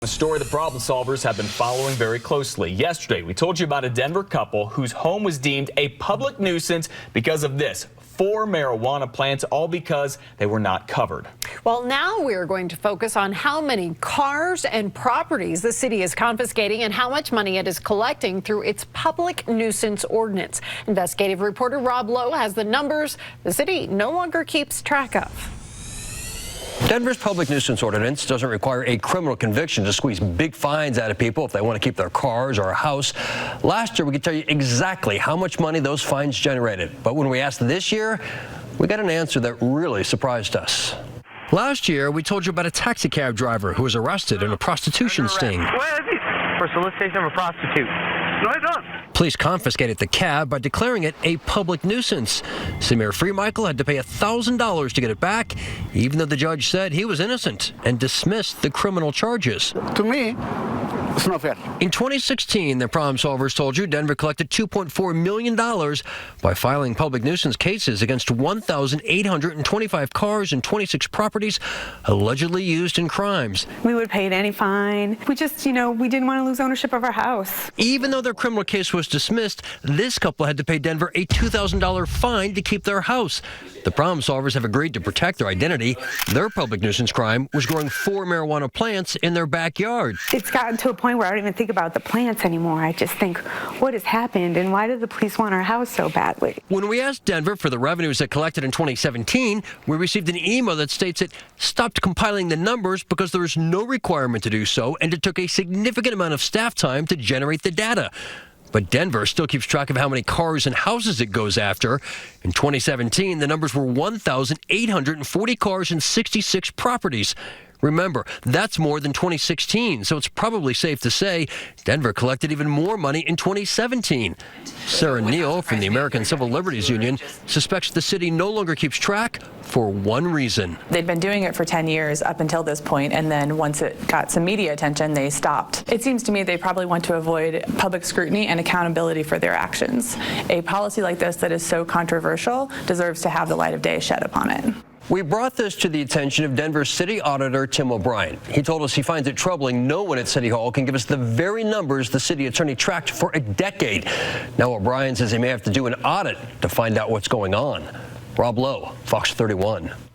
A story the problem solvers have been following very closely. Yesterday, we told you about a Denver couple whose home was deemed a public nuisance because of this. 4 marijuana plants, all because they were not covered. Well, now we're going to focus on how many cars and properties the city is confiscating and how much money it is collecting through its public nuisance ordinance. Investigative reporter Rob Lowe has the numbers the city no longer keeps track of. Denver's public nuisance ordinance doesn't require a criminal conviction to squeeze big fines out of people if they want to keep their cars or a house. Last year, we could tell you exactly how much money those fines generated. But when we asked this year, we got an answer that really surprised us. Last year, we told you about a taxi cab driver who was arrested in a prostitution sting. For solicitation of a prostitute. No, I don't. Police confiscated the cab by declaring it a public nuisance. Samir Freemichael had to pay $1,000 to get it back, even though the judge said he was innocent and dismissed the criminal charges. To me, it's not fair. In 2016, the problem solvers told you Denver collected $2.4 million by filing public nuisance cases against 1,825 cars and 26 properties allegedly used in crimes. We would pay any fine. We just, we didn't want to lose ownership of our house. Even though their criminal case was dismissed, this couple had to pay Denver a $2,000 fine to keep their house. The problem solvers have agreed to protect their identity. Their public nuisance crime was growing 4 marijuana plants in their backyard. It's gotten to a point where I don't even think about the plants anymore. I just think, what has happened and why did the police want our house so badly? When we asked Denver for the revenues it collected in 2017, we received an email that states it stopped compiling the numbers because there was no requirement to do so, and it took a significant amount of staff time to generate the data. But Denver still keeps track of how many cars and houses it goes after. In 2017, the numbers were 1,840 cars and 66 properties. Remember, that's more than 2016, so it's probably safe to say Denver collected even more money in 2017. Sarah Neal from the American Civil Liberties Union suspects the city no longer keeps track for one reason. They'd been doing it for 10 years up until this point, and then once it got some media attention, they stopped. It seems to me they probably want to avoid public scrutiny and accountability for their actions. A policy like this that is so controversial deserves to have the light of day shed upon it. We brought this to the attention of Denver City Auditor Tim O'Brien. He told us he finds it troubling no one at City Hall can give us the very numbers the city attorney tracked for a decade. Now O'Brien says he may have to do an audit to find out what's going on. Rob Lowe, Fox 31.